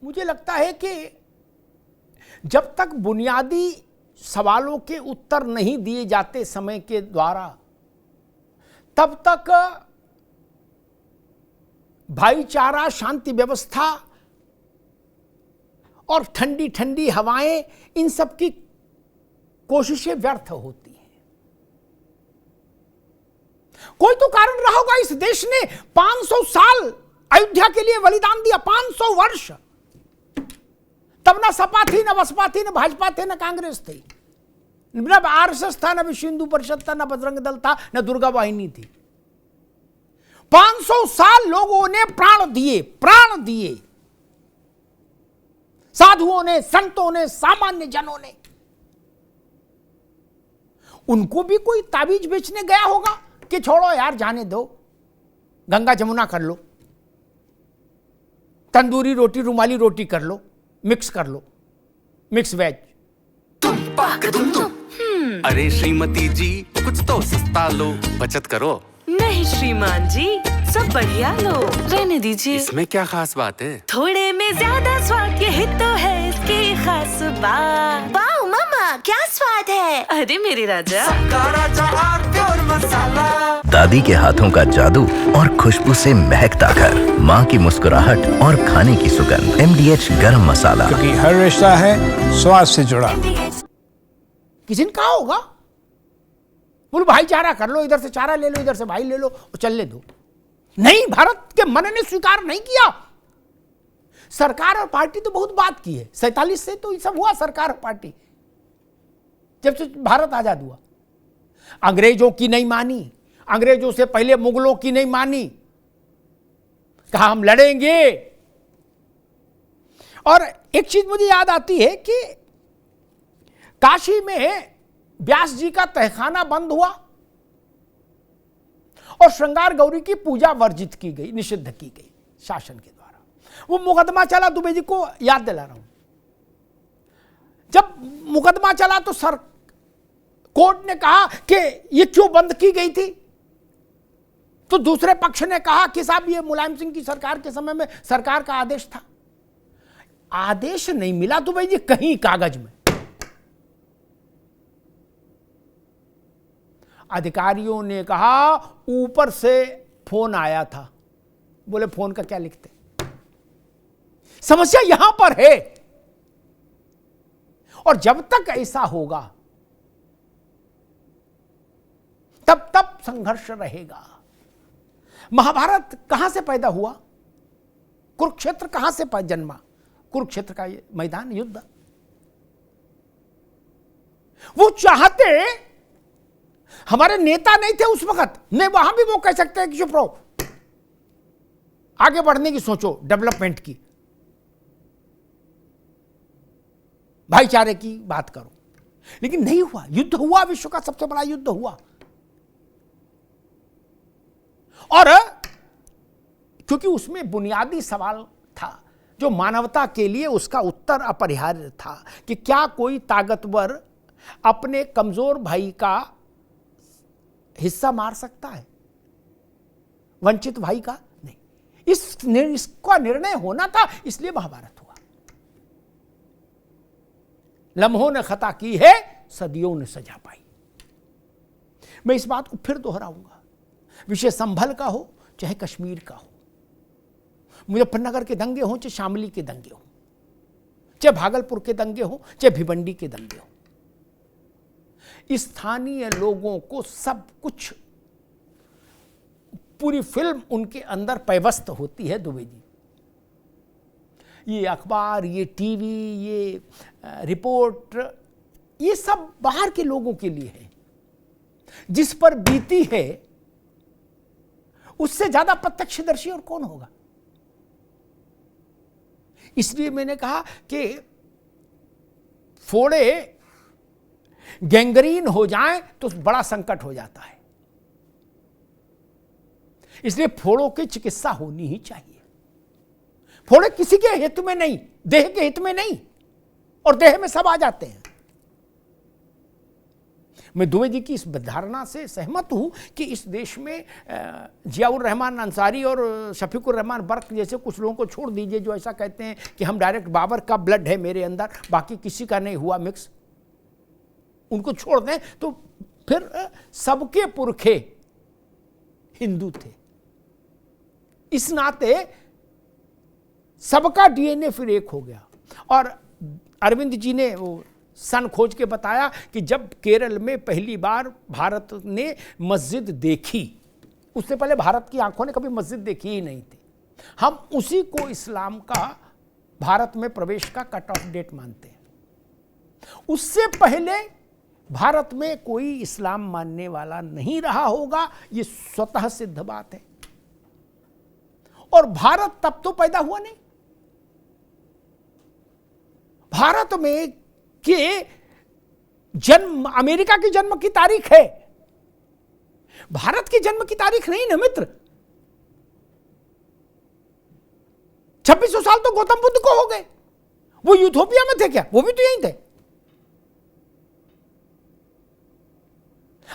मुझे लगता है कि जब तक बुनियादी सवालों के उत्तर नहीं दिए जाते समय के द्वारा, तब तक भाईचारा, शांति व्यवस्था और ठंडी ठंडी हवाएं, इन सब की कोशिशें व्यर्थ होती हैं। कोई तो कारण रहा होगा। इस देश ने 500 साल अयोध्या के लिए बलिदान दिया, 500 वर्ष। तब ना सपा थी, ना बसपा थी, ना भाजपा थे, ना कांग्रेस थी, न आरएसएस था, ना विश्व हिंदू परिषद था, ना बजरंग दल था, ना दुर्गा वाहिनी थी। 500 साल लोगों ने प्राण दिए, साधुओं ने, संतों ने, सामान्य जनों ने। उनको भी कोई ताबीज बेचने गया होगा कि छोड़ो यार, जाने दो, गंगा जमुना कर लो, तंदूरी रोटी, रुमाली रोटी कर लो, मिक्स कर लो, मिक्स वेज। अरे श्रीमती जी, कुछ तो सस्ता लो, बचत करो। नहीं श्रीमान जी, सब बढ़िया लो, रहने दीजिए। इसमें क्या खास बात है? थोड़े में ज्यादा स्वाद, यही तो है इसकी खास बात। वाह मामा, क्या स्वाद है। अरे मेरे राजा, प्योर मसाला। दादी के हाथों का जादू और खुशबू से महकता घर, माँ की मुस्कुराहट और खाने की सुगंध। MDH गरम मसाला, क्योंकि हर रिश्ता है स्वाद से जुड़ा। किसी ने कहा होगा बोलो भाईचारा कर लो, इधर से चारा ले लो, इधर से भाई ले लो और चलने दो। नहीं, भारत के मन ने स्वीकार नहीं किया। सरकार और पार्टी तो बहुत बात की है, 47 से तो ये सब हुआ, सरकार और पार्टी, जब से भारत आजाद हुआ। अंग्रेजों की नहीं मानी, अंग्रेजों से पहले मुगलों की नहीं मानी, कहा हम लड़ेंगे। और एक चीज मुझे याद आती है कि काशी में व्यास जी का तहखाना बंद हुआ और श्रृंगार गौरी की पूजा वर्जित की गई, निषिद्ध की गई शासन के द्वारा। वो मुकदमा चला, दुबे जी को याद दिला रहा हूं। जब मुकदमा चला तो कोर्ट ने कहा कि ये क्यों बंद की गई थी, तो दूसरे पक्ष ने कहा कि साहब ये मुलायम सिंह की सरकार के समय में सरकार का आदेश था। आदेश नहीं मिला दुबे जी कहीं कागज में। अधिकारियों ने कहा ऊपर से फोन आया था। बोले फोन का क्या लिखते? समस्या यहां पर है। और जब तक ऐसा होगा तब तब संघर्ष रहेगा। महाभारत कहां से पैदा हुआ? कुरुक्षेत्र कहां से जन्मा? कुरुक्षेत्र का ये मैदान, युद्ध। वो चाहते, हमारे नेता नहीं थे उस वक्त, नहीं वहां भी वो कह सकते हैं कि चुप रहो, आगे बढ़ने की सोचो, डेवलपमेंट की, भाईचारे की बात करो। लेकिन नहीं हुआ। युद्ध हुआ, विश्व का सबसे बड़ा युद्ध हुआ। और क्योंकि उसमें बुनियादी सवाल था जो मानवता के लिए उसका उत्तर अपरिहार्य था कि क्या कोई ताकतवर अपने कमजोर भाई का हिस्सा मार सकता है, वंचित भाई का? नहीं। इसका निर्णय होना था, इसलिए महाभारत हुआ। लम्हों ने खता की है, सदियों ने सजा पाई। मैं इस बात को फिर दोहराऊंगा, विषय संभल का हो चाहे कश्मीर का हो, मुजफ्फरनगर के दंगे हों चाहे शामली के दंगे हों, चाहे भागलपुर के दंगे हों चाहे भिवंडी के दंगे हों, स्थानीय लोगों को सब कुछ, पूरी फिल्म उनके अंदर पैवस्त होती है दुबे जी। ये अखबार, ये टीवी, ये रिपोर्ट, ये सब बाहर के लोगों के लिए है। जिस पर बीती है उससे ज्यादा प्रत्यक्षदर्शी और कौन होगा? इसलिए मैंने कहा कि फोड़े गैंग्रीन हो जाएं तो बड़ा संकट हो जाता है। इसलिए फोड़ों की चिकित्सा होनी ही चाहिए। फोड़े किसी के हित में नहीं, देह के हित में नहीं, और देह में सब आ जाते हैं। मैं दुबे जी की इस धारणा से सहमत हूँ कि इस देश में जियाउर रहमान अंसारी और शफीकुर रहमान बर्क जैसे कुछ लोगों को छोड़ दीजिए जो ऐसा कहते हैं कि हम डायरेक्ट बाबर का ब्लड है मेरे अंदर, बाकी किसी का नहीं हुआ मिक्स, उनको छोड़ दें तो फिर सबके पुरखे हिंदू थे। इस नाते सबका डीएनए फिर एक हो गया। और अरविंद जी ने वो सन खोज के बताया कि जब केरल में पहली बार भारत ने मस्जिद देखी, उससे पहले भारत की आंखों ने कभी मस्जिद देखी ही नहीं थी, हम उसी को इस्लाम का भारत में प्रवेश का कट ऑफ डेट मानते हैं। उससे पहले भारत में कोई इस्लाम मानने वाला नहीं रहा होगा, ये स्वतः सिद्ध बात है। और भारत तब तो पैदा हुआ नहीं। भारत में के जन्म, अमेरिका की जन्म की तारीख है, भारत की जन्म की तारीख नहीं ना मित्र। 2600 साल तो गौतम बुद्ध को हो गए, वो यूथोपिया में थे क्या? वो भी तो यहीं थे।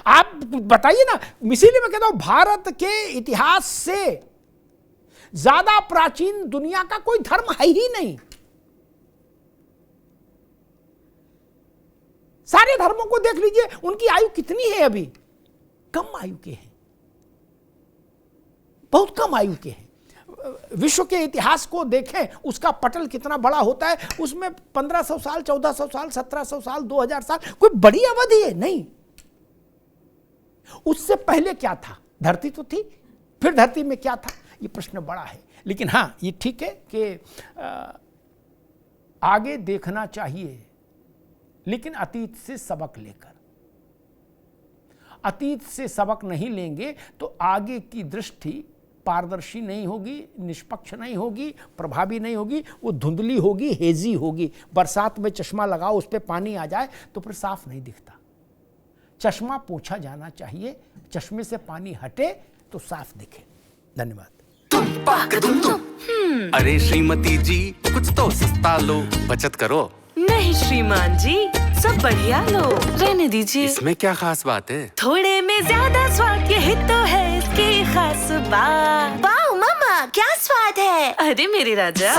आप बताइए ना, इसीलिए मैं कहता हूं भारत के इतिहास से ज्यादा प्राचीन दुनिया का कोई धर्म है ही नहीं। सारे धर्मों को देख लीजिए, उनकी आयु कितनी है अभी? कम आयु के हैं, बहुत कम आयु के हैं। विश्व के इतिहास को देखें, उसका पटल कितना बड़ा होता है, उसमें 1500 साल, 1400 साल, 1700 साल, 2000 साल कोई बड़ी अवधि है नहीं। उससे पहले क्या था? धरती तो थी, फिर धरती में क्या था? ये प्रश्न बड़ा है। लेकिन हां, ये ठीक है कि आगे देखना चाहिए, लेकिन अतीत से सबक लेकर। अतीत से सबक नहीं लेंगे तो आगे की दृष्टि पारदर्शी नहीं होगी, निष्पक्ष नहीं होगी, प्रभावी नहीं होगी, वो धुंधली होगी, हेजी होगी। बरसात में चश्मा लगाओ, उस पर पानी आ जाए तो फिर साफ नहीं दिखता। चश्मा पोंछा जाना चाहिए, चश्मे से पानी हटे तो साफ दिखे। धन्यवाद। अरे श्रीमती जी कुछ तो सस्ता लो, बचत करो। नहीं श्रीमान जी, सब बढ़िया लो, रहने दीजिए। इसमें क्या खास बात है? थोड़े में ज्यादा स्वाद, यही तो है इसकी खास बात। वाह मामा, क्या स्वाद है। अरे मेरे राजा,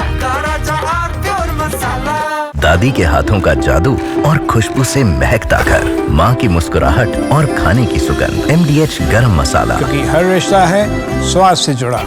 दादी के हाथों का जादू और खुशबू से महकता घर, माँ की मुस्कुराहट और खाने की सुगंध। MDH गरम मसाला। क्योंकि हर रिश्ता है स्वाद से जुड़ा।